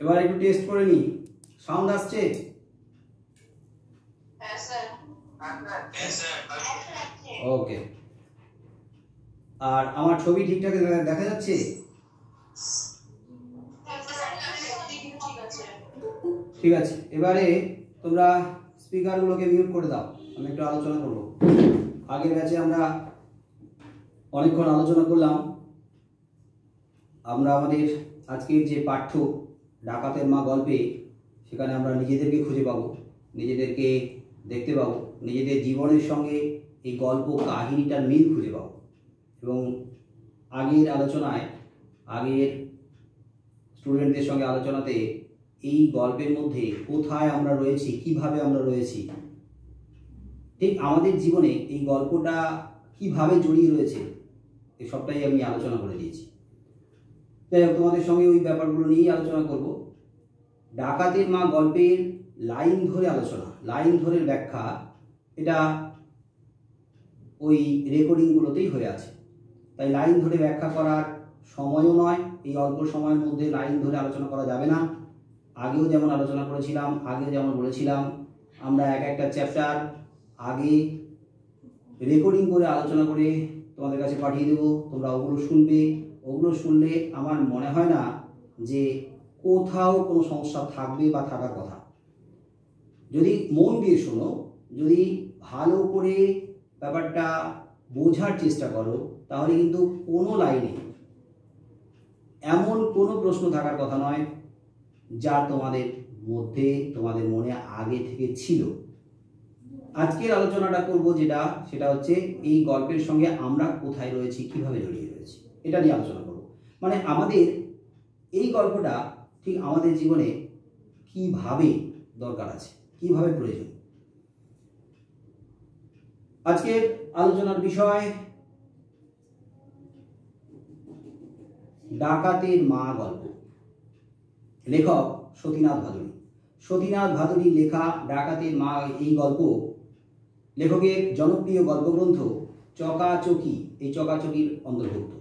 এবার একটু টেস্ট করে নি, সাউন্ড আসছে? হ্যাঁ স্যার। ওকে, আর আমার ছবি ঠিকঠাক দেখা যাচ্ছে? ঠিক আছে, এবারে তোমরা স্পিকারগুলোকে মিউট করে দাও, আমি একটু আলোচনা করব। আগের ব্যাচে আমরা অনেকক্ষণ আলোচনা করলাম। আমরা আমাদের আজকের যে পাঠ্য ডাকাতের মা গল্পে, সেখানে আমরা নিজেদেরকে খুঁজে পাবো, নিজেদেরকে দেখতে পাবো, নিজেদের জীবনের সঙ্গে এই গল্প কাহিনীটার মিল খুঁজে পাবো। এবং আগের আলোচনায়, আগের স্টুডেন্টদের সঙ্গে আলোচনাতে এই গল্পের মধ্যে কোথায় আমরা রয়েছি, কিভাবে আমরা রয়েছি, ঠিক আমাদের জীবনে এই গল্পটা কিভাবে জড়িয়ে রয়েছে, এই সবটাই আমি আলোচনা করে দিয়েছি। যাই হোক, তোমাদের সঙ্গে ওই ব্যাপারগুলো নিয়েই আলোচনা করব। ডাকাতের মা গল্পের লাইন ধরে আলোচনা, লাইন ধরে ব্যাখ্যা, এটা ওই রেকর্ডিংগুলোতেই হয়ে আছে। তাই লাইন ধরে ব্যাখ্যা করার সময়ও নয়, এই অল্প সময়ের মধ্যে লাইন ধরে আলোচনা করা যাবে না। আগেও যেমন আলোচনা করেছিলাম, আগে যেমন বলেছিলাম, আমরা এক একটা চ্যাপ্টার আগে রেকর্ডিং করে আলোচনা করে তোমাদের কাছে পাঠিয়ে দেবো, তোমরা ওগুলো শুনবে। ওগুলো শুনলে আমার মনে হয় না যে কোথাও কোনো সমস্যা থাকবে বা থাকার কথা। যদি মন দিয়ে শোনো, যদি ভালো করে ব্যাপারটা বোঝার চেষ্টা করো, তাহলে কিন্তু কোনো লাইনে এমন কোনো প্রশ্ন থাকার কথা নয় যা তোমাদের মধ্যে, তোমাদের মনে আগে থেকে ছিল। আজকের আলোচনাটা করব যেটা, সেটা হচ্ছে এই গল্পের সঙ্গে আমরা কোথায় রয়েছি, কিভাবে জড়িয়ে রয়েছি, এটা নিয়ে আলোচনা করব। মানে আমাদের এই গল্পটা ঠিক আমাদের জীবনে কিভাবে দরকার আছে, কিভাবে প্রয়োজন। আজকের আলোচনার বিষয় ডাকাতের মা গল্প। লেখক সতীনাথ ভাদুড়ী। সতীনাথ ভাদুড়ীর লেখা ডাকাতের মা এই গল্প লেখকের জনপ্রিয় গল্পগ্রন্থ চকাচকি, এই চকাচকির অন্তর্ভুক্ত।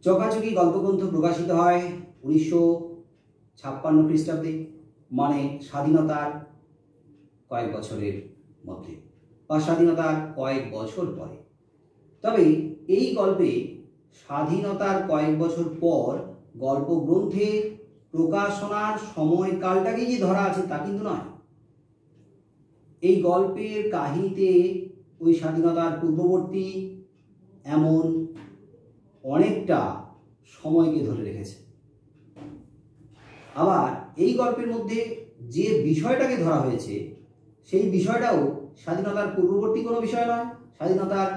চকাচকি গল্পগ্রন্থ প্রকাশিত হয় 1956 খ্রিস্টাব্দে, মানে স্বাধীনতার কয়েক বছরের মধ্যে বা স্বাধীনতার কয়েক বছর পরে। তবে এই গল্পে স্বাধীনতার কয়েক বছর পর গল্পগ্রন্থের প্রকাশনার সময়কালটাকে যে ধরা আছে তা কিন্তু নয়। এই গল্পের কাহিনীতে ওই স্বাধীনতার পূর্ববর্তী এমন অনেকটা সময়কে ধরে রেখেছে। আবার এই গল্পের মধ্যে যে বিষয়টাকে ধরা হয়েছে সেই বিষয়টাও স্বাধীনতার পূর্ববর্তী কোনো বিষয় নয়, স্বাধীনতার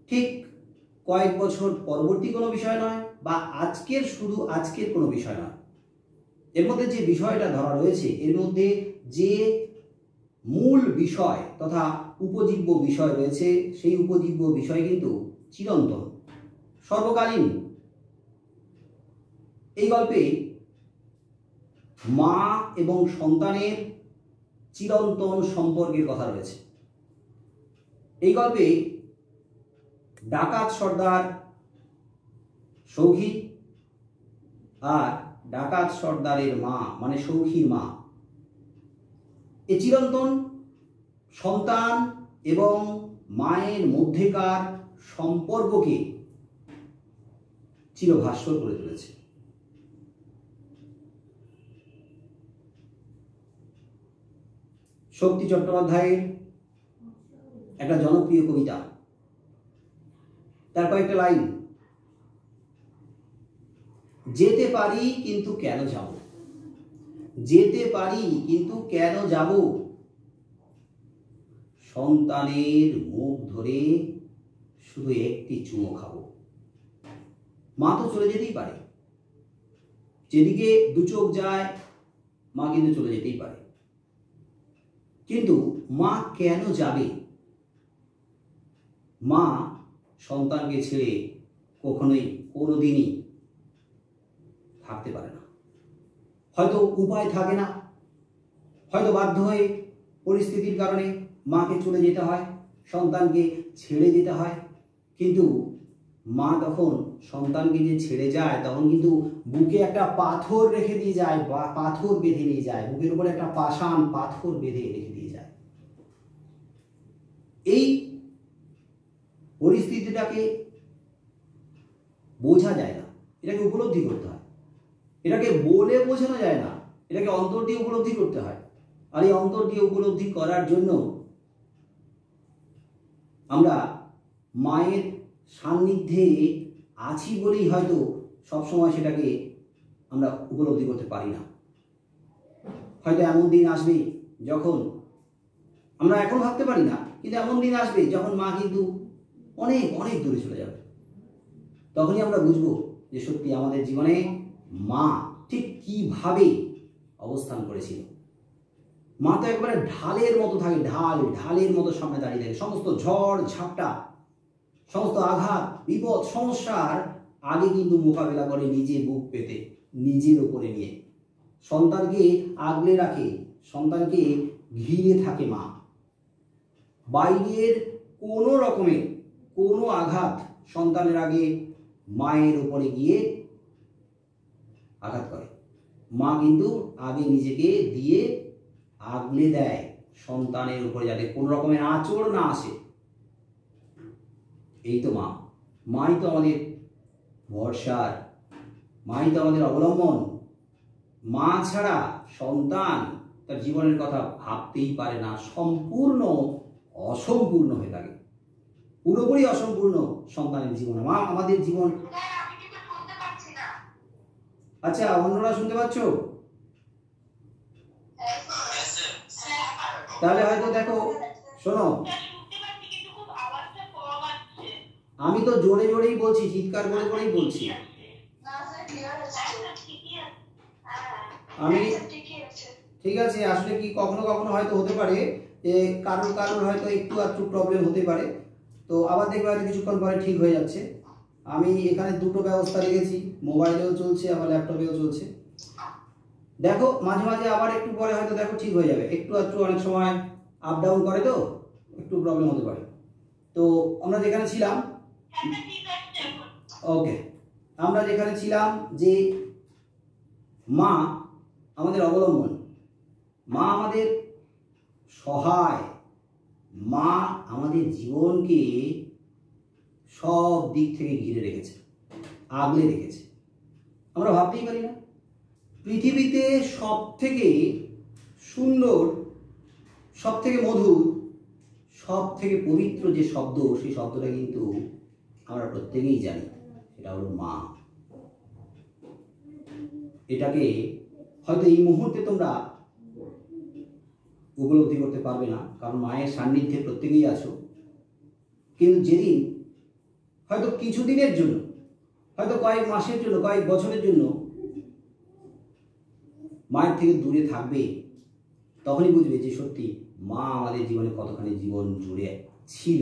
ঠিক কয়েক বছর পরবর্তী কোনো বিষয় নয়, বা আজকের শুধু আজকের কোনো বিষয় নয়। এর মধ্যে যে বিষয়টা ধরা রয়েছে, এর মধ্যে যে মূল বিষয় তথা উপজীব্য বিষয় রয়েছে, সেই উপজীব্য বিষয় কিন্তু চিরন্তন, সর্বকালীন। এই গল্পে মা এবং সন্তানের চিরন্তন সম্পর্কের কথা রয়েছে। এই গল্পে ডাকাত সর্দার সৌখী আর ডাকাত সর্দারের মা মানে সৌখীর মা, এই চিরন্তন সন্তান এবং মায়ের মধ্যেকার সম্পর্ককে চিরভাস্বর করে তুলেছে। শক্তি চট্টোপাধ্যায়ের একটা জনপ্রিয় কবিতা, তার কয়েকটা লাইন, যেতে পারি কিন্তু কেন যাব, যেতে পারি কিন্তু কেন যাব, সন্তানের মুখ ধরে শুধু একটি চুমো খাবো। মা তো চলে যেতেই পারে, যেদিকে দু চোখ যায় মা কিন্তু চলে যেতেই পারে, কিন্তু মা কেন যাবে? মা সন্তানকে ছেড়ে কখনোই কোনোদিনই থাকতে পারে না। হয়তো উপায় থাকে না, হয়তো বাধ্য হয়ে পরিস্থিতির কারণে মাকে চলে যেতে হয়, সন্তানকে ছেড়ে যেতে হয়, কিন্তু মা তখন সন্তানকে যে ছেড়ে যায় তখন কিন্তু বুকে একটা পাথর রেখে দিয়ে যায়, বা পাথর বেঁধে নিয়ে যায়, বুকের উপরে একটা পাষাণ পাথর বেঁধে রেখে দিয়ে যায়। এই পরিস্থিতিটাকে বোঝা যায় না, এটাকে উপলব্ধি করতে হয়, এটাকে বলে বোঝানো যায় না, এটাকে অন্তর দিয়ে উপলব্ধি করতে হয়। আর এই অন্তর দিয়ে উপলব্ধি করার জন্য আমরা মায়ের সান্নিধ্যে আছি বলেই হয়তো সবসময় সেটাকে আমরা উপলব্ধি করতে পারি না। হয়তো এমন দিন আসবে যখন আমরা এখন ভাবতে পারি না, কিন্তু এমন দিন আসবে যখন মা কিন্তু অনেক অনেক দূরে চলে যাবে। তখনই আমরা বুঝবো যে সত্যি আমাদের জীবনে মা ঠিক কিভাবে অবস্থান করেছিল। মা তো একবারে ঢালের মতো থাকে, ঢালের মতো সামনে দাঁড়িয়ে থাকে। সমস্ত ঝড় ঝাপটা, সমস্ত আঘাত বিপদ সমস্যার আগে কিন্তু মোকাবেলা করে নিজে বুক পেতে, নিজের ওপরে নিয়ে সন্তানকে আগলে রাখে, সন্তানকে ঘিরে থাকে মা। বাইরের কোনো রকমের কোনো আঘাত সন্তানের আগে মায়ের উপরে গিয়ে আঘাত করে। মা কিন্তু আগে নিজেকে দিয়ে আগলে দেয় সন্তানের উপরে, যাতে কোনো রকমের আঁচড় না আসে। এই তো মা, মাই তো আমাদের ভরসার, মাই তো আমাদের অবলম্বন। মা ছাড়া সন্তান তার জীবনের কথা ভাবতেই পারে না, সম্পূর্ণ অসম্পূর্ণ হয়ে থাকে, পুরোপুরি অসম্পূর্ণ সন্তানের জীবন। মা আমাদের জীবন। আচ্ছা, অন্যরা শুনতে পাচ্ছ? তাহলে হয়তো দেখো, শোনো, আমি তো জোরে জোরেই বলছি, চিৎকার করে করেই বলছি। আমি ঠিক আছে, আসলে কি কখনো কখনো হয়তো হতে পারে যে কারোর হয়তো একটু আধটু প্রবলেম হতে পারে, তো আবার দেখবে হয়তো কিছুক্ষণ পরে ঠিক হয়ে যাচ্ছে। আমি এখানে দুটো ব্যবস্থা রেখেছি, মোবাইলেও চলছে আবার ল্যাপটপেও চলছে। দেখো মাঝে মাঝে আবার একটু পরে হয়তো দেখো ঠিক হয়ে যাবে, একটু আধটু অনেক সময় আপ ডাউন করে তো একটু প্রবলেম হতে পারে। তো আমরা যেখানে ছিলাম, ওকে, আমরা যেখানে ছিলাম যে মা আমাদের অবলম্বন, মা আমাদের সহায়, মা আমাদের জীবনকে সব দিক থেকে ঘিরে রেখেছে, আগলে রেখেছে। আমরা ভাবতেই পারি না। পৃথিবীতে সব থেকে সুন্দর, সব থেকে মধুর, সব থেকে পবিত্র যে শব্দ, সেই শব্দটা কিন্তু আমরা প্রত্যেকেই জানি, সেটা হলো মা। এটাকে হয়তো এই মুহূর্তে তোমরা উপলব্ধি করতে পারবে না, কারণ মায়ের সান্নিধ্যে প্রত্যেকেই আছো। কিন্তু যেদিন হয়তো কিছুদিনের জন্য, হয়তো কয়েক মাসের জন্য, কয়েক বছরের জন্য মায়ের থেকে দূরে থাকবে, তখনই বুঝবে যে সত্যি মা আমাদের জীবনে কতখানি জীবন জুড়ে ছিল।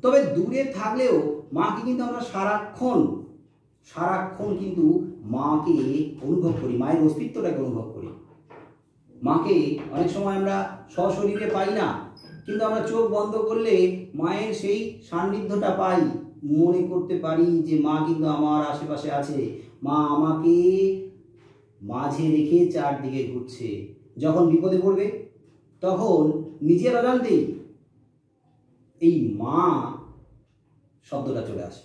তবে দূরে থাকলেও মাকে কিন্তু আমরা সারাক্ষণ কিন্তু মাকে অনুভব করি, মায়ের অস্তিত্বটাকে অনুভব করি। মাকে অনেক সময় আমরা সশরীরে পাই না, কিন্তু আমরা চোখ বন্ধ করলে মায়ের সেই সান্নিধ্যটা পাই, মনে করতে পারি যে মা কিন্তু আমার আশেপাশে আছে, মা আমাকে মাঝে রেখে চারদিকে ঘুরছে। যখন বিপদে পড়বে তখন নিজের অজান্তেই এই মা শব্দটা চলে আসে।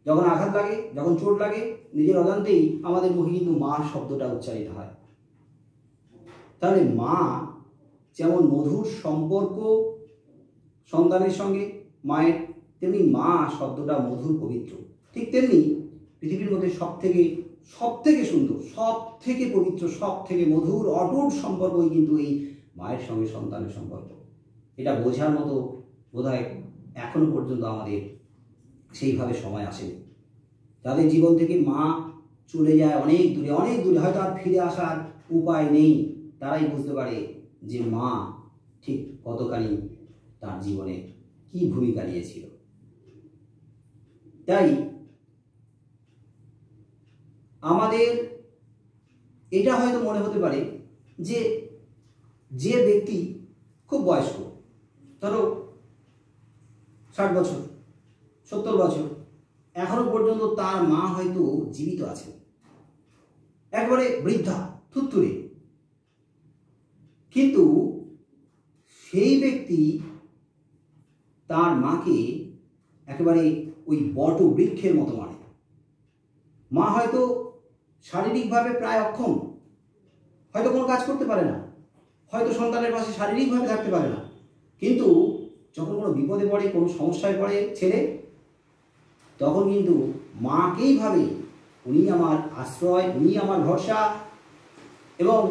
যখন আঘাত লাগে, যখন চোট লাগে, নিজের অজান্তেই আমাদের মুখে কিন্তু মা শব্দটা উচ্চারিত হয়। তাহলে মা যেমন মধুর সম্পর্ক সন্তানের সঙ্গে মায়ের, তেমনি মা শব্দটা মধুর পবিত্র। ঠিক তেমনি পৃথিবীর মধ্যে সব থেকে সুন্দর, সব থেকে পবিত্র, সব থেকে মধুর অটুট সম্পর্কই কিন্তু এই মায়ের সঙ্গে সন্তানের সম্পর্ক। এটা বোঝার মতো বোধহয় এখনো পর্যন্ত আমাদের সেইভাবে সময় আসেনি। যাদের জীবন থেকে মা চলে যায় অনেক দূরে, হয়তো আর ফিরে আসার উপায় নেই, তারাই বুঝতে পারে যে মা ঠিক কতখানি তার জীবনে কি ভূমিকা নিয়েছিল। তাই আমাদের এটা হয়তো মনে হতে পারে যে ব্যক্তি খুব বয়স্ক, ধরো 60 বছর, 70 বছর, এখনো পর্যন্ত তার মা হয়তো জীবিত আছেন, একবারে বৃদ্ধা থুত্তুরে, কিন্তু সেই ব্যক্তি তার মাকে একেবারে ওই বট বৃক্ষের মতো মারে। মা হয়তো শারীরিকভাবে প্রায় অক্ষম, হয়তো কোনো কাজ করতে পারে না, হয়তো সন্তানের পাশে শারীরিকভাবে থাকতে পারে না, কিন্তু যখন কোনো বিপদে পড়ে, কোনো সমস্যায় পড়ে ছেলে, তখন কিন্তু মাকেই ভাবে উনি আমার আশ্রয়, উনি আমার ভরসা। এবং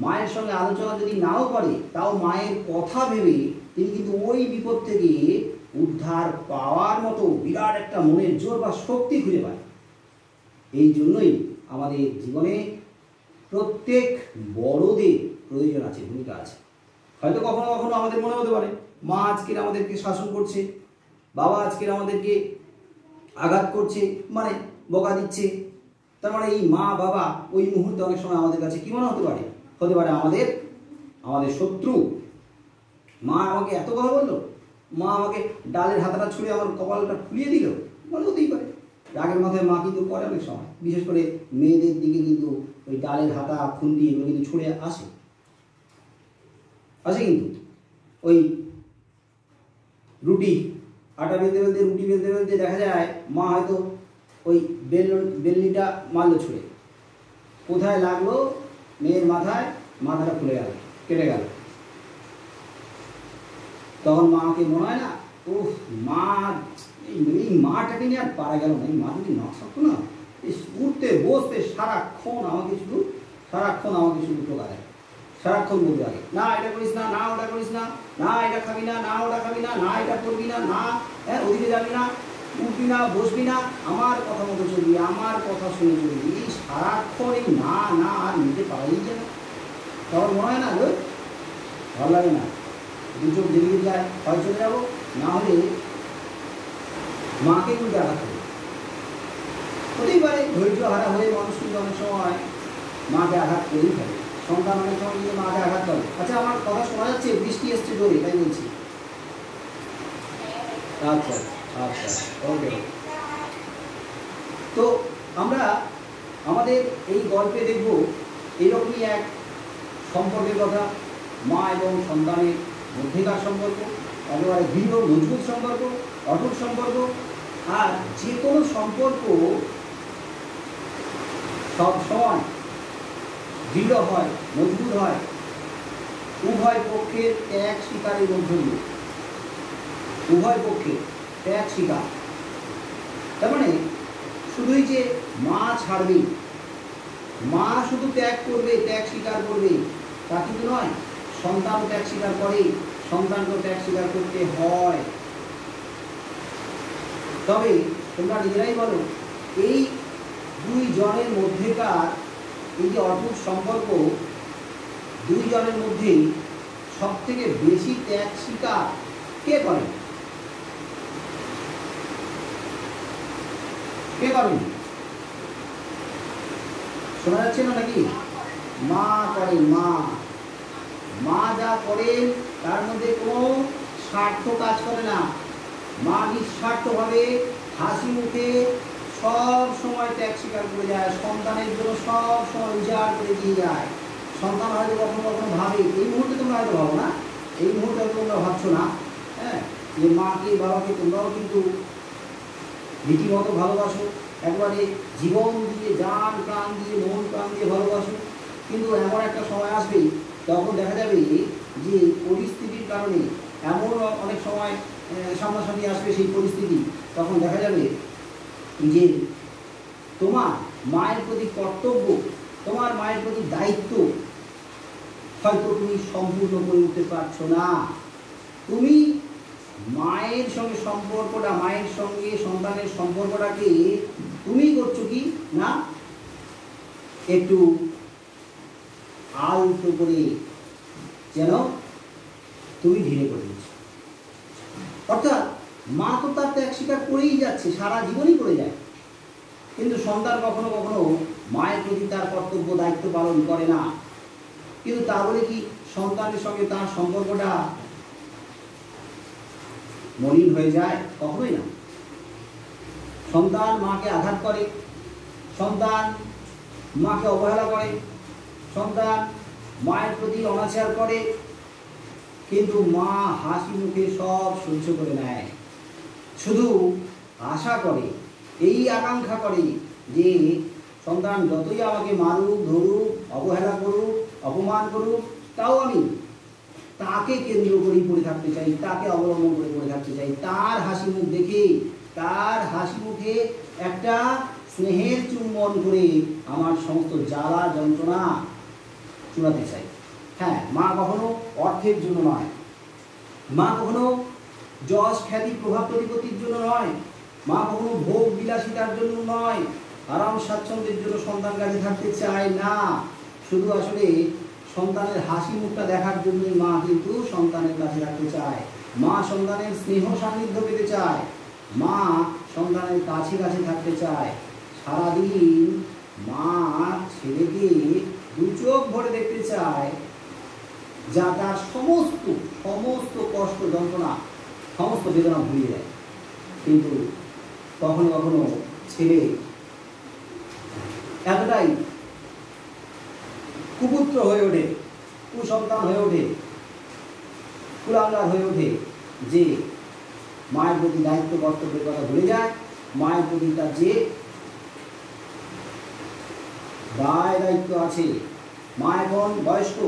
মায়ের সঙ্গে আলোচনা যদি নাও করে, তাও মায়ের কথা ভেবে তিনি কিন্তু ওই বিপদ থেকে উদ্ধার পাওয়ার মতো বিরাট একটা মনের জোর বা শক্তি খুঁজে পায়। এই জন্যই আমাদের জীবনে প্রত্যেক বড়দের প্রয়োজন আছে, ভূমিকা আছে। হয়তো কখনো কখনো আমাদের মনে হতে পারে মা আজকের আমাদেরকে শাসন করছে, বাবা আজকের আমাদেরকে আঘাত করছে, মানে বকা দিচ্ছে, তার মানে এই মা বাবা ওই মুহূর্তে অনেক সময় আমাদের কাছে কি মনে হতে পারে, আমাদের শত্রু। মা আমাকে এত কথা বললো, মা আমাকে ডালের হাতাটা ছুঁড়ে আমার কপালটা ফুলিয়ে দিল, মনে হতেই পারে। রাগের মাথায় মা কিন্তু করে অনেক সময়, বিশেষ করে মেয়েদের দিকে কিন্তু ওই ডালের হাতা খুন্তি এগুলো কিন্তু ছুঁড়ে আসে কিন্তু ওই রুটি আটা বেলতে বেলতে, রুটি বেলতে বেলতে দেখা যায় মা হয়তো ওই বেলনিটা মারলো ছুঁড়ে, কোথায় লাগলো, মেয়ের মাথায়, মাথাটা খুলে গেল, কেটে গেল। তখন মাকে মনে হয় না, ও মা, এই মাটাকে নিয়ে আর পারা গেল না, এই মা যদি না থাকতো না, উঠতে বসতে সারাক্ষণ আমাকে শুধু টোকা দেয়, সারাক্ষণ বলতে লাগে, না এটা করিস না, না ওটা করিস না, না এটা খাবি না, না ওটা খাবি না, না এটা করবি না, না হ্যাঁ ওদিকে যাবি না, উঠবি না, বসবি না, আমার কথা মতো চলবি, আমার কথা শুনে চলবি। এই সারাক্ষণ এই না না আর নিতে পারাই যায় না। তখন মনে হয় না, ভালো লাগে না, দু চোখ যেদিকে যায় হয় চলে যাবো, না হলে মাকে কিন্তু আঘাত হবে। হতেই পারে ধৈর্য হারা হয়ে মানুষ কিন্তু অনেক সময় মাকে আঘাত করেই ফেলে, সন্তান অনেক সময় কিন্তু মাকে আঘাত করে। আচ্ছা, আমার কথা শোনা যাচ্ছে? বৃষ্টি এসছে জোরে, তাই বলছি। আচ্ছা আচ্ছা, ওকে। তো আমরা আমাদের এই গল্পে দেখব এইরকমই এক সম্পর্কের কথা, মা এবং সন্তানের মধ্যেকার সম্পর্ক, একেবারে দৃঢ় মজবুত সম্পর্ক, অটুট সম্পর্ক। আর যে কোনো সম্পর্ক সব সময় দৃঢ় হয়, মজবুত হয় উভয় পক্ষের ত্যাগ স্বীকারের মধ্য দিয়ে। উভয় পক্ষের ত্যাগ স্বীকার, তার মানে শুধুই যে মা ছাড়বে, মা শুধু ত্যাগ করবে, ত্যাগ স্বীকার করবে তা কিন্তু নয়। সন্তান ত্যাগ স্বীকার করে, সন্তানকেও ত্যাগ স্বীকার করতে হয়। তবে তোমরা নিজেরাই বলো, এই দুই জনের মধ্যেকার এই যে অটুট সম্পর্ক, দুই জনের মধ্যে সব থেকে বেশি ত্যাগ স্বীকার কে করে? কে করেন? শোনা যাচ্ছে না নাকি? মা করেন। মা যা করেন তার মধ্যে কোনো স্বার্থ কাজ করে না। মা নিঃস্বার্থভাবে হাসি মুখে সব সময় ত্যাগ স্বীকার করে যায়, সন্তানের জন্য সব সময় উজাড় করে দিয়ে যায়। সন্তান হয়তো কখনো কখনো ভাবে, এই মুহূর্তে তোমরা হয়তো ভাবো না, এই মুহূর্তে হয়তো তোমরা ভাবছো না, হ্যাঁ, যে মাকে বাবাকে তোমরাও কিন্তু রীতিমতো ভালোবাসো, একবারে জীবন দিয়ে, জান প্রাণ দিয়ে, মন প্রাণ দিয়ে ভালোবাসো। কিন্তু এমন একটা সময় আসবে, তখন দেখা যাবে যে পরিস্থিতির কারণে এমন অনেক সময় সামনাসামনি আসবে সেই পরিস্থিতি, তখন দেখা যাবে যে তোমার মায়ের প্রতি কর্তব্য, তোমার মায়ের প্রতি দায়িত্ব হয়তো তুমি সম্পূর্ণ করে উঠতে পারছো না। তুমি মায়ের সঙ্গে সম্পর্কটা, মায়ের সঙ্গে সন্তানের সম্পর্কটাকে তুমি করছো কি না একটু আলতো করে, যেন তুমি ধীরে করে দিচ্ছ। অর্থাৎ মা তো তার ত্যাগ স্বীকার করেই যাচ্ছে, সারা জীবনই করে যায়, কিন্তু সন্তান কখনো কখনো মায়ের প্রতি তার কর্তব্য দায়িত্ব পালন করে না। কিন্তু তা বলে কি সন্তানের সঙ্গে তার সম্পর্কটা মলিন হয়ে যায়? কখনোই না। সন্তান মাকে আঘাত করে, সন্তান মাকে অবহেলা করে, সন্তান মায়ের প্রতি অনাচার করে, কিন্তু মা হাসি মুখে সব সহ্য করে নেয়। শুধু আশা করে, এই আকাঙ্ক্ষা করে যে সন্তান যতই আমাকে মারুক, ধরুক, অবহেলা করুক, অপমান করুক, তাও আমি তাকে কেন্দ্র করেই পড়ে থাকতে চাই, তাকে অবলম্বন করে পড়ে থাকতে চাই। তার হাসি মুখ দেখে, তার হাসি মুখে একটা স্নেহের চুম্বন করে আমার সমস্ত জ্বালা যন্ত্রণা চুড়াতে চাই। হ্যাঁ, মা কখনো অর্থের জন্য নয়, মা কখনো যশ খ্যাতি প্রভাব প্রতিপত্তির জন্য নয়, মা কখনো ভোগ বিলাসিতার জন্য নয়, আরাম স্বাচ্ছন্দ্যের জন্য সন্তান কাছে থাকতে চায় না। শুধু আসলে সন্তানের হাসি মুখটা দেখার জন্যই মা কিন্তু সন্তানের কাছে রাখতে চায়। মা সন্তানের স্নেহ সান্নিধ্য পেতে চায়, মা সন্তানের কাছে কাছে থাকতে চায়। সারাদিন মা ছেলেকে দু চোখ ভরে দেখতে চায়, যা তার সমস্ত সমস্ত কষ্ট যন্ত্রণা সমস্ত বেদনা ভুলিয়ে দেয়। কিন্তু কখনো কখনো ছেলে এতটাই কুপুত্র হয়ে ওঠে, কুসন্তান হয়ে ওঠে, কুলাঙ্গার হয়ে ওঠে যে মায়ের প্রতি দায়িত্ব কর্তব্যের কথা ভুলে যায়। মায়ের প্রতি তার যে দায় দায়িত্ব আছে, মা এখন বয়স্ক,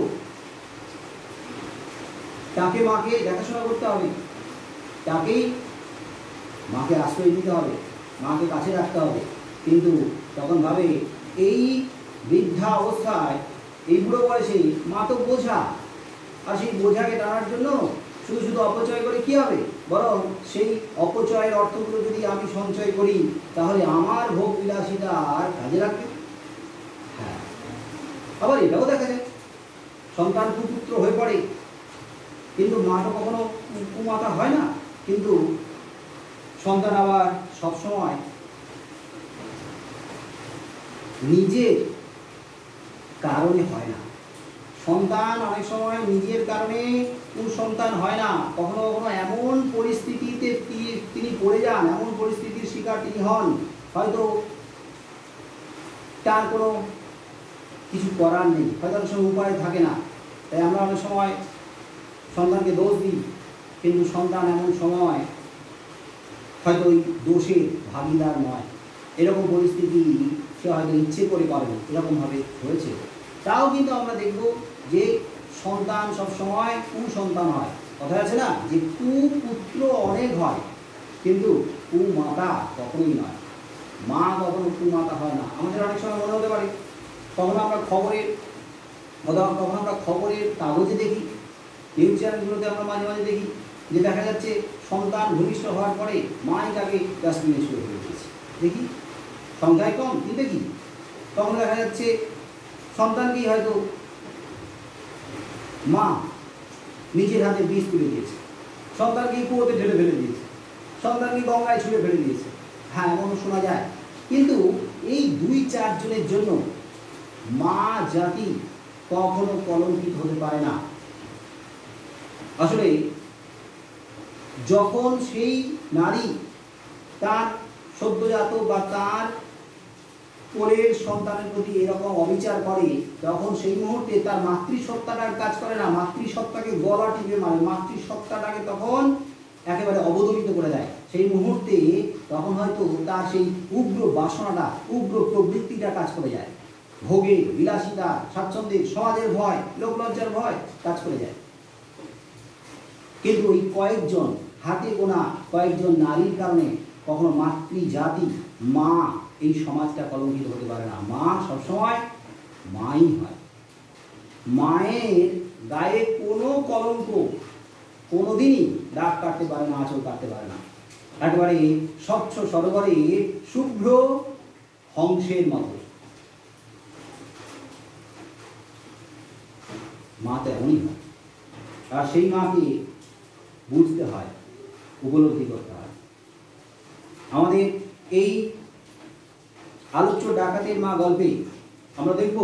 তাকে মাকে দেখাশোনা করতে হবে, তাকেই মাকে আশ্রয় দিতে হবে, মাকে কাছে রাখতে হবে। কিন্তু তখন ভাবে এই বৃদ্ধা অবস্থায়, এই বুড়ো বয়সে মা তো বোঝা, আর সেই বোঝাকে টানার জন্য শুধু শুধু অপচয় করে কী হবে? বরং সেই অপচয়ের অর্থগুলো যদি আমি সঞ্চয় করি, তাহলে আমার ভোগ বিলাসিতা আর কাজে লাগবে। হ্যাঁ, আবার এটাও দেখা যায় সন্তান কুপুত্র হয়ে পড়ে, কিন্তু মা তো কখনো কুমাতা হয় না। কিন্তু সন্তান আবার সবসময় নিজের কারণে হয় না। সন্তান অনেক সময় নিজের কারণে কুসন্তান হয় না। কখনো কখনো এমন পরিস্থিতিতে তিনি পড়ে যান, এমন পরিস্থিতির শিকার তিনি হন, হয়তো তার কোনো কিছু করার নেই, হয়তো অনেক সময় উপায় থাকে না। তাই আমরা অনেক সময় সন্তানকে দোষ দিই, কিন্তু সন্তান এমন সময় হয়তো ওই দোষের ভাগিদার নয়। এরকম পরিস্থিতি সে হয়তো ইচ্ছে করে পারবে, এরকমভাবে হয়েছে। তাও কিন্তু আমরা দেখব যে সন্তান সবসময় কুসন্তান হয়। কথা আছে না যে কুপুত্র অনেক হয়, কিন্তু কুমাতা কখনোই নয়। মা কখনো কুমাতা হয় না। আমাদের অনেক সময় মনে হতে পারে, কখনো আমরা খবরের কাগজে দেখি, নিউজ চ্যানেলগুলোতে আমরা মাঝে মাঝে দেখি যে দেখা যাচ্ছে সন্তান ভূমিষ্ঠ হওয়ার পরে মাই তাকে ডাস্টবিনে ছুঁড়ে ফেলে দিয়েছে। দেখি সংখ্যায় কম, কিন্তু দেখি তখন দেখা যাচ্ছে সন্তানকেই হয়তো মা নিজের হাতে বিষ তুলে দিয়েছে, সন্তানকেই কুয়োতে ঢেলে ফেলে দিয়েছে, সন্তানকে গঙ্গায় ছুঁড়ে ফেলে দিয়েছে। হ্যাঁ, এমনও শোনা যায়। কিন্তু এই 2-4 জনের জন্য মা জাতি কখনো কলঙ্কিত হতে পারে না। আসলে যখন সেই নারী তার সদ্যজাত বা তার কোলের সন্তানের প্রতি এরকম অবিচার করে, তখন সেই মুহূর্তে তার মাতৃসত্তাটার কাজ করে না, মাতৃসত্তাকে গলা টিপে মারে, মাতৃসত্তাটাকে তখন একেবারে অবদমিত করে দেয়। সেই মুহূর্তে তখন হয়তো তার সেই উগ্র বাসনাটা, উগ্র প্রবৃত্তিটা কাজ করে যায়। ভোগের, বিলাসিতা, স্বাচ্ছন্দ্যের, সমাজের ভয়, লোকলজ্জার ভয় কাজ করে যায়। কিন্তু ওই কয়েকজন, হাতে গোনা কয়েকজন নারীর কারণে কখনো মাতৃজাতি, মা, এই সমাজটা কলঙ্কিত হতে পারে না। মা সবসময় মাই হয়। মায়ের গায়ে কোনো কলঙ্ক কোনোদিনই দাগ কাটতে পারে না, আঁচল কাটতে পারে না। একেবারে স্বচ্ছ সরোবরে শুভ্র হংসের মতো মা তো এমনই হয়। আর সেই মাকে বুঝতে হয়, উপলব্ধি করতে হয়। আমাদের এই আলোচ্য ডাকাতের মা গল্পে আমরা দেখব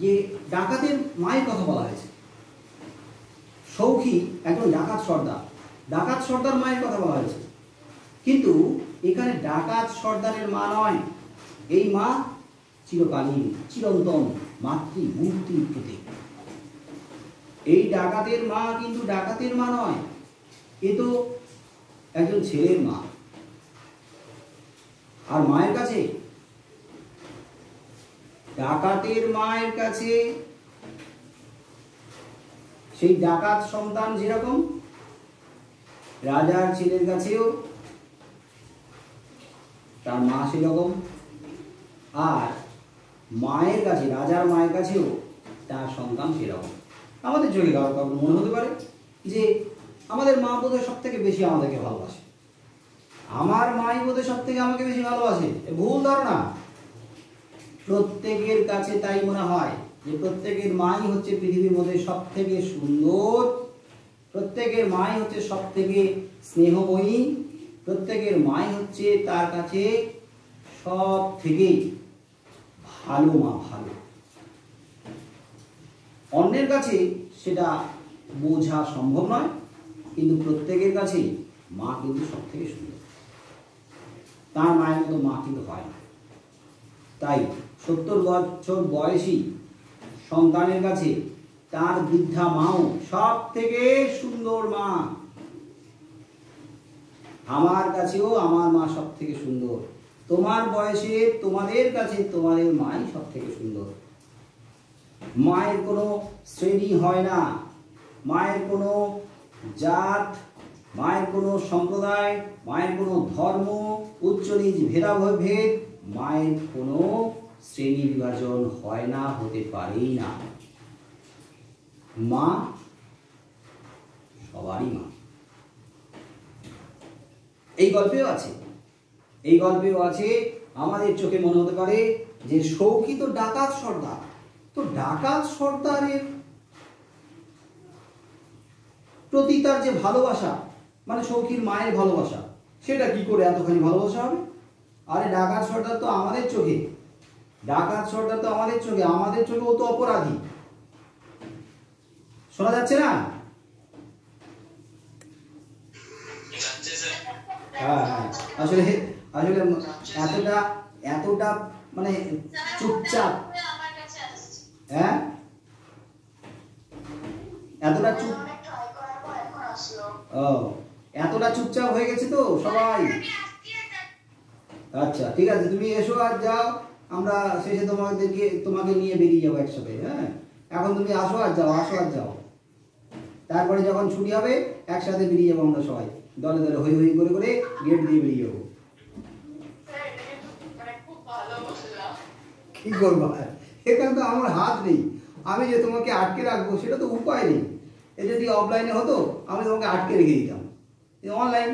যে ডাকাতের মায়ের কথা বলা হয়েছে। সৌখী একজন ডাকাত সর্দার, ডাকাত সর্দার মায়ের কথা বলা হয়েছে। কিন্তু এখানে ডাকাত সর্দারের মা নয়, এই মা চিরকালীন চিরন্তন মাতৃমূর্তির প্রতীক। এই ডাকাতের মা কিন্তু ডাকাতের মা নয়, এ তো একজন ছেলের মা। আর মায়ের কাছে, ডাকাতের মায়ের কাছে সেই ডাকাত সন্তান যেরকম, রাজার ছেলের কাছেও তার মা সেরকম, আর মায়ের কাছে, রাজার মায়ের কাছেও তার সন্তান সেরকম। আমাদের চোখে কারো কারো মনে হতে পারে যে আমাদের মা বোধহয় সব থেকে বেশি আমাদেরকে ভালোবাসে, আমার মাই বোধহয় সব থেকে আমাকে বেশি ভালোবাসে। ভুল ধারণা। প্রত্যেকের কাছে তাই মনে হয় যে প্রত্যেকের মাই হচ্ছে পৃথিবীর মধ্যে সব থেকে সুন্দর, প্রত্যেকের মাই হচ্ছে সব থেকে স্নেহময়ী, প্রত্যেকের মাই হচ্ছে তার কাছে সব থেকে ভালো মা, ভালো। অন্যের কাছে সেটা বোঝা সম্ভব নয়, কিন্তু প্রত্যেকের কাছে মা কিন্তু সব থেকে সুন্দর। তার মায়ের মতো মা কিন্তু হয় না। তাই 70 বছর বয়সী সন্তানের কাছে তার বৃদ্ধা মাও সব থেকে সুন্দর মা। আমার কাছেও আমার মা সব থেকে সুন্দর। তোমার বয়সে তোমাদের কাছে তোমাদের মাই সব থেকে সুন্দর। মায়ের কোনো শ্রেণী হয় না, মায়ের কোনো জাত, মায়ের কোনো সম্প্রদায়, মায়ের কোনো ধর্ম, উচ্চ নিচ ভেদাভেদ, মায়ের কোনো শ্রেণী বিভাজন হয় না, হতে পারেই না। মা সবারই মা। এই গল্পেও আছে, এই গল্পেও আছে। আমাদের চোখে মনে হতে পারে যে সৌখী তো ডাকাত সর্দার, তো ডাকাত সর্দারের প্রতি তার যে ভালোবাসা, মানে সৌখীর মায়ের ভালোবাসা, সেটা কি করে এতখানি ভালোবাসা হবে? আরে ডাকাত সর্দার তো আমাদের চোখে, ডাকাত সর্দার তো আমাদের চোখে, আমাদের চোখে ও তো অপরাধী। শোনা যাচ্ছে না? হ্যাঁ হ্যাঁ, আসলে আসলে এতটা এতটা মানে চুপচাপ, হ্যাঁ এতটা চুপ, ও এতটা চুপচাপ হয়ে গেছে তো সবাই। আচ্ছা ঠিক আছে, তুমি এসো আর যাও, আমরা শেষে তোমাকে নিয়ে বেরিয়ে যাবো একসাথে। হ্যাঁ এখন তুমি আসো আর যাও, আসো আর যাও, তারপরে যখন ছুটি হবে একসাথে বেরিয়ে যাবো আমরা সবাই, দলে দলে হই হই করে করে গেট দিয়ে বেরিয়ে যাবো। কি করবো, এখানে তো আমার হাত নেই, আমি যে তোমাকে আটকে রাখবো সেটা তো উপায় নেই। এ যদি অফলাইনে হতো আমি তোমাকে আটকে রেখে দিতাম, অনলাইন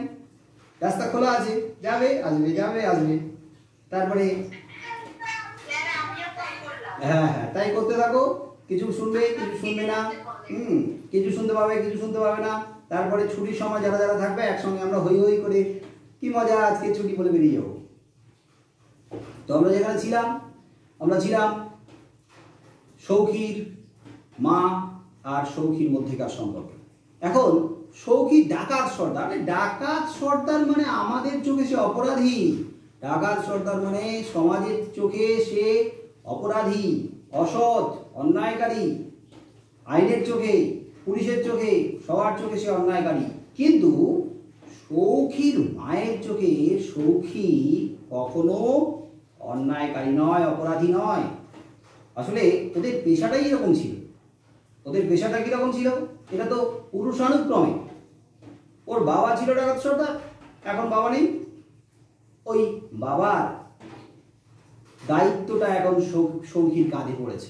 রাস্তা খোলা আছে, যাবে আসবে, যাবে আসবে। তারপরে হ্যাঁ হ্যাঁ তাই করতে থাকো, কিছু শুনবে কিছু শুনবে না, কিছু শুনতে পাবে কিছু শুনতে পাবে না। তারপরে ছুটির সময় যারা যারা থাকবে একসঙ্গে আমরা হই হই করে কি মজা, আজকে ছুটি বলে বেরিয়ে যাবো। তো আমরা যেখানে ছিলাম, আমরা ছিলাম সৌখীর মা আর সৌখীর মধ্যেকার সম্পর্ক। এখন সৌখী ডাকাত সর্দার, ডাকাত সর্দার মানে আমাদের চোখে সে অপরাধী, ডাকাত সর্দার মানে সমাজের চোখে সে অপরাধী, অসৎ, অন্যায়কারী, আইনের চোখে, পুলিশের চোখে, সবার চোখে সে অন্যায়কারী। কিন্তু সৌখীর মায়ের চোখে সৌখী কখনো অন্যায়কারী নয়, অপরাধী নয়। আসলে ওদের পেশাটাই এরকম ছিল। ওদের পেশাটা কিরকম ছিল? এটা তো পুরুষানুক্রমে। ওর বাবা ছিল ডাকাত সর্দার, এখন বাবা নেই, ওই বাবার দায়িত্বটা এখন সৌখীর কাঁধে পড়েছে।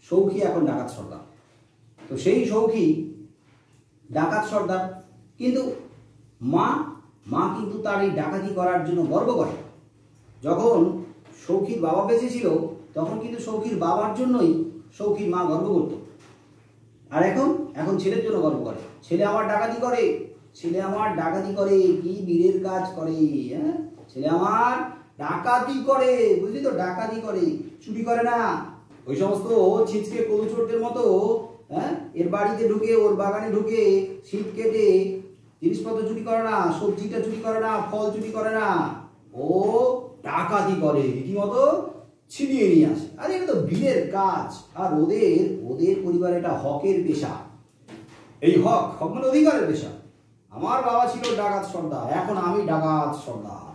সৌখী এখন ডাকাত সর্দার। তো সেই সৌখী ডাকাত সর্দার, কিন্তু মা কিন্তু তার এই ডাকাতি করার জন্য গর্ব করে। যখন সৌখীর বাবা বেঁচে ছিল তখন কিন্তু সৌখীর বাবার জন্যই সৌখীর মা গর্ব করত। আর এখন ছেলের জন্য গর্ব করে। ছেলে আমার ডাকাতি করে, ছেলে আমার ডাকাতি করে, কি বীরের কাজ করে, হ্যাঁ ছেলে আমার ডাকাতি করে, বুঝলি তো, ডাকাতি করে, চুরি করে না। ওই সমস্ত ছিচকে কলুচোরদের মতো হ্যাঁ এর বাড়িতে ঢুকে ওর বাগানে ঢুকে শীত কেটে জিনিসপত্র চুরি করে না, সবজিটা চুরি করে না, ফল চুরি করে না, ও ডাকাতি করে, রীতিমতো ছিনিয়ে নিয়ে আসে। আরে এটা তো বীরের কাজ। আর ওদের ওদের পরিবার এটা হকের পেশা। এই হক হক মানে অধিকারের পেশা। আমার বাবা ছিল ডাকাত সর্দার, এখন আমি ডাকাত সর্দার,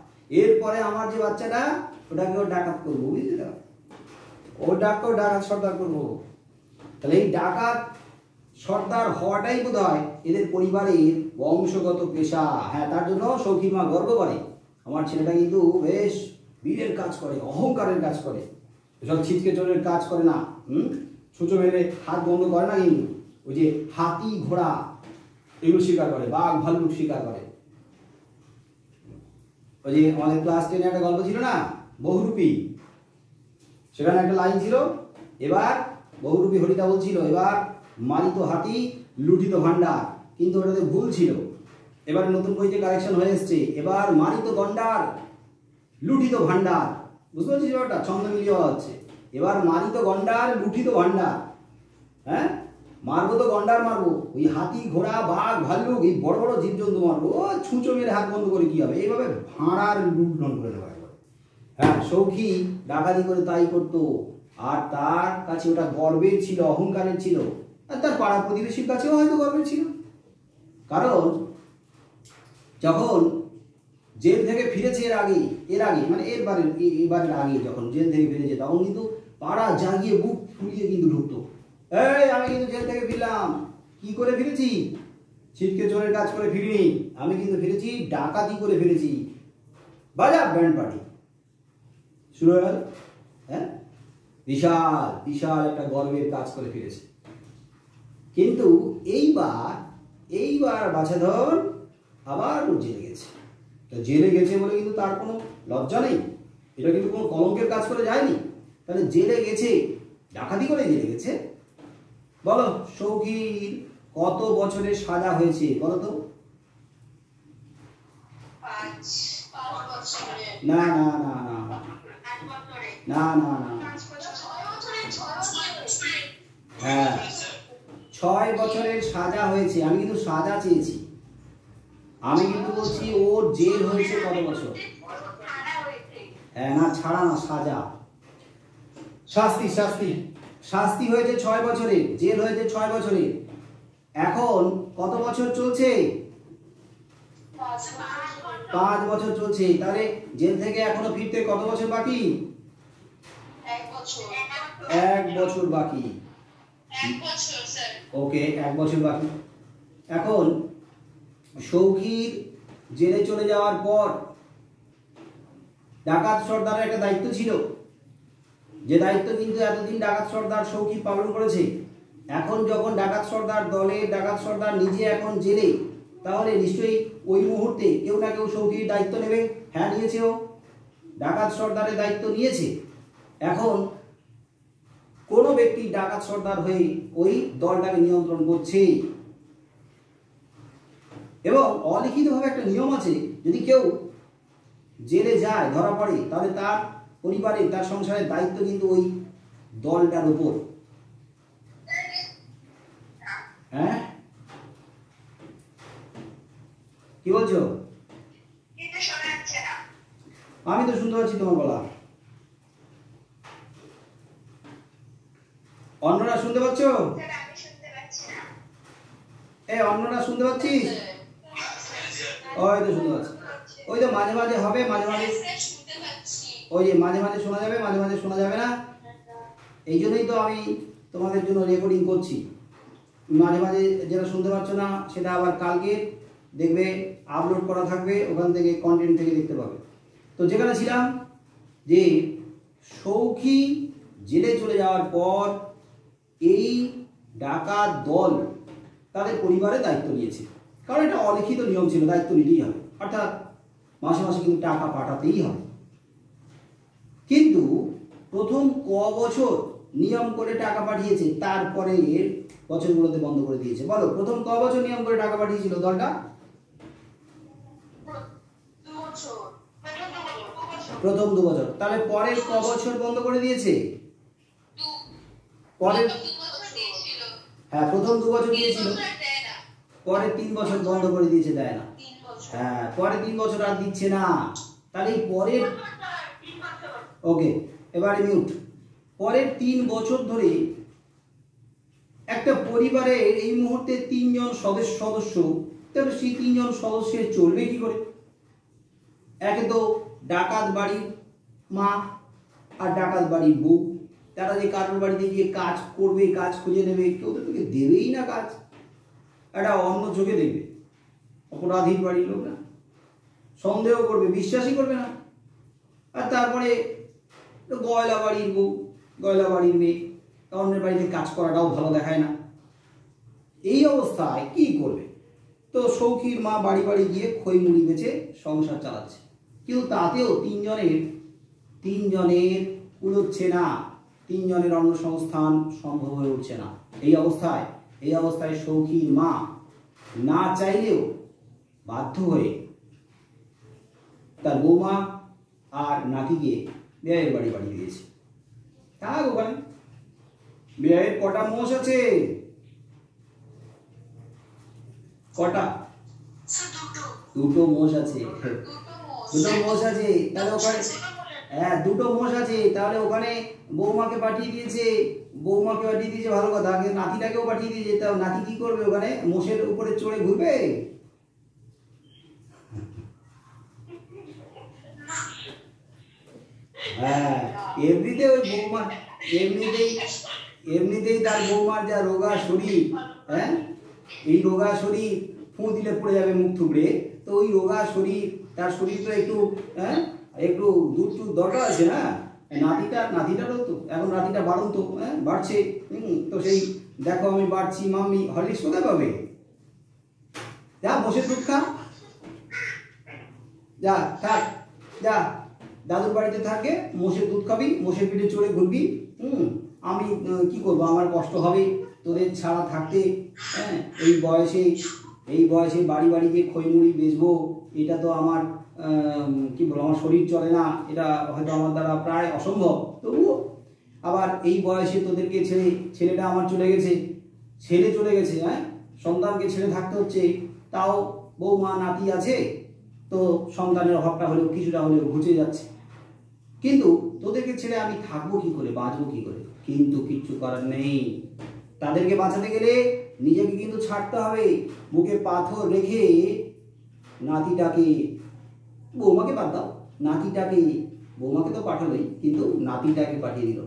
এরপরে আমার যে বাচ্চাটা ওটাকেও ডাকাত করবো, বুঝলি তো, ওটাকেও ডাকাত সর্দার করবো। তাহলে এই ডাকাত সর্দার হওয়াটাই বোধ হয় এদের পরিবারের বংশগত পেশা। হ্যাঁ, তার জন্য সৌখীর মা গর্ব করে, আমার ছেলেটা কিন্তু বেশ বীরের কাজ করে, অহংকারের কাজ করে, এসব ছিটকে চোরের কাজ করে না, ছুঁচো মেরে হাত বন্ধ করে না, কিন্তু ওই যে হাতি ঘোড়া এগুলো শিকার করে, বাঘ ভাল্লুক শিকার করে। ওই যে আমাদের ক্লাস 10-এ একটা গল্প ছিল না, বহুরূপী, সেখানে একটা লাইন ছিল, এবার বহুরূপী হরিতা বলছিল, এবার মারিত হাতি লুঠিত ভান্ডার, কিন্তু ওটাতে ভুল ছিল। এবার নতুন বইতে কারেকশন হয়ে এসছে, এবার মারিত গন্ডার লুঠিত ভান্ডার। বুঝতে পারছিস ব্যাপারটা? ছন্দ মিলিয়ে হচ্ছে, এবার মারিত গন্ডার লুঠিত ভান্ডার। হ্যাঁ, মারবো তো গন্ডার মারবো, ওই হাতি ঘোড়া বাঘ ভাল্লুক এই বড় বড় জীবজন্তু মারবো, ও ছুঁচো মেরে হাত বন্ধ করে কি হবে, এইভাবে ভাঁড়ার লুণ্ঠন করে নেওয়া। হ্যাঁ, সৌখী ডাকাতি করে তাই করতো, আর তার কাছে ওটা গর্বের ছিল, অহংকারের ছিল, আর তার পাড়া প্রতিবেশীর কাছেও হয়তো গর্বের ছিল। কারণ যখন জেল থেকে ফিরেছে এর আগে মানে এবারের আগে যখন জেল থেকে ফিরেছে, তখন কিন্তু পাড়া জাগিয়ে বুক ফুলিয়ে কিন্তু ঢুকতো, এই আমি কিন্তু জেল থেকে ফিরলাম, কি করে ফিরেছি, ছিটকে চোরের কাজ করে ফিরিনি, আমি কিন্তু ফিরেছি ডাকাতি করে ফিরেছি, বাজা ব্যান্ড পার্টি শুরু হয়ে গেল। হ্যাঁ, বিশাল বিশাল একটা গর্বের কাজ করে ফিরেছে। কিন্তু এইবার বাছাধন আবার জেলে গেছে। তো জেলে গেছে বলে কিন্তু তার কোনো লজ্জা নেই, এটা কিন্তু কোনো কলঙ্কের কাজ করে যায়নি। তাহলে জেলে গেছে, ডাকাতি করে জেলে গেছে। বলো সৌখীর কত বছরের সাজা হয়েছে বলো তো? না না না না না না না, হ্যাঁ 6 বছরের সাজা হয়েছে। আমি কিন্তু সাজা চেয়েছি, আমি কিন্তু বলছি ওর জেল হয়েছে কত বছর। হ্যাঁ, না ছাড়া না, সাজা, শাস্তি শাস্তি শাস্তি হয়েছে 6 বছরের, জেল হয়েছে 6 বছরের। এখন কত বছর চলছে? 5 বছর চলছে। তাহলে জেল থেকে এখনো ফিরতে কত বছর বাকি? 1 বছর বাকি। ওকে, 1 বছর বাকি। এখন সৌখীর জেলে চলে যাওয়ার পর ডাকাত সর্দারের একটা দায়িত্ব ছিল, যে দায়িত্ব কিন্তু এতদিন ডাকাত সর্দার সৌখী পালন করেছে। এখন যখন ডাকাত সর্দার দলে ডাকাত সর্দার নিজে এখন জেলে, তাহলে নিশ্চয়ই ওই মুহূর্তে কেউ না কেউ সৌখীর দায়িত্ব নেবে। হ্যাঁ, নিয়েছে, ও ডাকাত সর্দারের দায়িত্ব নিয়েছে। এখন কোনো ব্যক্তি ডাকাত সর্দার হয়ে ওই দলটাকে নিয়ন্ত্রণ করছে, এবং অলিখিতভাবে একটা নিয়ম আছে, যদি কেউ জেলে যায়, ধরা পড়ে, তাহলে তার পরিবারে তার সংসারের দায়িত্ব কিন্তু ওই দলটার উপর। হ্যাঁ, কি বলছো? আমি তো শুনতে পাচ্ছি তোমার গলা। অন্যরা শুনতে পাচ্ছ? এই অন্যরা শুনতে পাচ্ছিস? ওই তো শুনতে পাচ্ছি, ওই তো মাঝে মাঝে হবে, মাঝে মাঝে ওই যে মাঝে মাঝে শোনা যাবে, মাঝে মাঝে শোনা যাবে না। এই জন্যই তো আমি তোমাদের জন্য রেকর্ডিং করছি। মাঝে মাঝে যেটা শুনতে পাচ্ছ না, সেটা আবার কালকে দেখবে আপলোড করা থাকবে, ওখান থেকে কন্টেন্ট থেকে দেখতে পাবে। তো যেখানে ছিলাম, যে সৌখী জেলে চলে যাওয়ার পর এই ডাকাত দল তাদের পরিবারের দায়িত্ব নিয়েছে, কারণ এটা অলিখিত নিয়ম ছিল, দায়িত্ব নিতেই হবে, অর্থাৎ মাসে মাসে কিন্তু টাকা পাঠাতেই হবে। কিন্তু প্রথম বছর নিয়ম করে টাকা পাঠিয়েছে, তারপরে বছরগুলোতে বন্ধ করে দিয়েছে। বলো, প্রথম বছর নিয়ম করে টাকা পাঠিয়েছিল দলটা? প্রথম 2 বছর। তাহলে পরের বছর বন্ধ করে দিয়েছে? পরের, হ্যাঁ প্রথম 2 বছর দিয়েছিল। পরের 3 বছর বন্ধ করে দিয়েছে, দেয় না। হ্যাঁ, পরের 3 বছর আর দিচ্ছে না। তাহলে এই পরের, ওকে এবারে মিউট, পরের 3 বছর ধরে একটা পরিবারের এই মুহূর্তে 3 জন সদস্য, তবে সেই 3 জন সদস্যের চলবে কি করে? একে তো ডাকাত বাড়ির মা আর ডাকাত বাড়ির বউ, তারা যে কারোর বাড়িতে গিয়ে কাজ করবে, কাজ খুঁজে নেবে, কেউ তো তোকে দেবেই না কাজ, একটা অন্য চোখে দেখবে, অপরাধীর বাড়ির লোক না, সন্দেহ করবে, বিশ্বাসই করবে না। আর তারপরে গয়লা বাড়ির বউ, গয়লা বাড়ির মেয়ে, অন্যের বাড়িতে কাজ করাটাও ভালো দেখায় না। এই অবস্থায় কি করবে? তো সৌখীর মা বাড়ি বাড়ি গিয়ে খই মুড়ি বেচে সংসার চালাচ্ছে, কিন্তু তাতেও 3 জনের কুলোচ্ছে না, 3 জনের অন্নসংস্থান সম্ভব হয়ে উঠছে না। এই অবস্থায় সৌখীর মা না চাইলেও বাধ্য হয়ে তার বৌমা আর নাতিকে বেয়াইয়ের বাড়ি পাঠিয়ে দিয়েছে। থাক ওখানে। বেয়াইয়ের কটা মোষ আছে? কটা? দুটো মোষ আছে। তাহলে ওখানে, হ্যাঁ 2টো মোষ আছে, তাহলে ওখানে বৌমাকে পাঠিয়ে দিয়েছে। ভালো কথা, আগে নাতিটাকেও পাঠিয়ে দিয়েছে। তা নাতি কি করবে ওখানে? মোষের উপরে চড়ে ঘুরবে? হ্যাঁ, এমনিতে ওই বৌমা, এমনিতেই তার বৌমার যা রোগা শরীর, হ্যাঁ এই রোগা শরীর, ফু দিলে পড়ে যাবে মুখ থুবড়ে। তো ওই রোগা শরীর, তার শরীর তো একটু, হ্যাঁ একটু দুধ দরকার আছে না। নাতিটারও তো এখন, নাতিটা বাড়ন্ত, হ্যাঁ বাড়ছে। তো সেই দেখো আমি বাড়ছি, মাম্মি হরলিক্স কোথায় পাবে? যা মোষের দুধ খা, যা থাক, যা দাদুর বাড়িতে থাকে, মোষের দুধ খাবি, মোষের পিঠে চড়ে ঘুরবি। আমি কি করবো? আমার কষ্ট হবে তোদের ছাড়া থাকতে। হ্যাঁ, এই বয়সে বাড়ি বাড়ি গিয়ে খই মুড়ি বেচবো, এটা তো আমার কি বলবো, আমার শরীর চলে না, এটা হয়তো আমার দ্বারা প্রায় অসম্ভব। তবুও আবার এই বয়সে তোদেরকে ছেড়ে, ছেলেটা আমার চলে গেছে, হ্যাঁ সন্তানকে ছেড়ে থাকতে হচ্ছে। তাও বৌমা নাতি আছে, তো সন্তানের অভাবটা হলেও কিছুটা হলেও ঘুচে যাচ্ছে। কিন্তু তোদেরকে ছেড়ে আমি থাকবো কি করে, বাঁচবো কি করে? কিন্তু কিচ্ছু করার নেই। তাদেরকে বাঁচাতে গেলে নিজেকে কিন্তু ছাড়তে হবে। বুকে পাথর রেখে নাতিটাকে, বৌমাকে বাদ দাও, নাতিটাকে, বৌমাকে তো পাঠালোই, কিন্তু নাতিটাকে পাঠিয়ে দিল।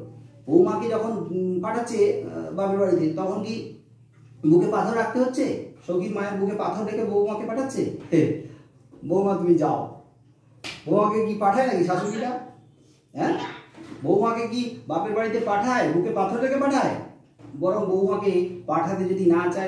বৌমাকে যখন পাঠাচ্ছে বাপের বাড়িতে, তখন কি বুকে পাথর রাখতে হচ্ছে? সৌখীর মায়ের বুকে পাথর রেখে বৌমাকে পাঠাচ্ছে? বৌমা তুমি যাও। বৌমাকে কি পাঠায় নাকি শাশুড়িরা? হ্যাঁ, বৌমাকে কি বাপের বাড়িতে পাঠায় বুকে পাথর রেখে পাঠায়? বরং বৌমাকে পাঠাতে যদি না চায়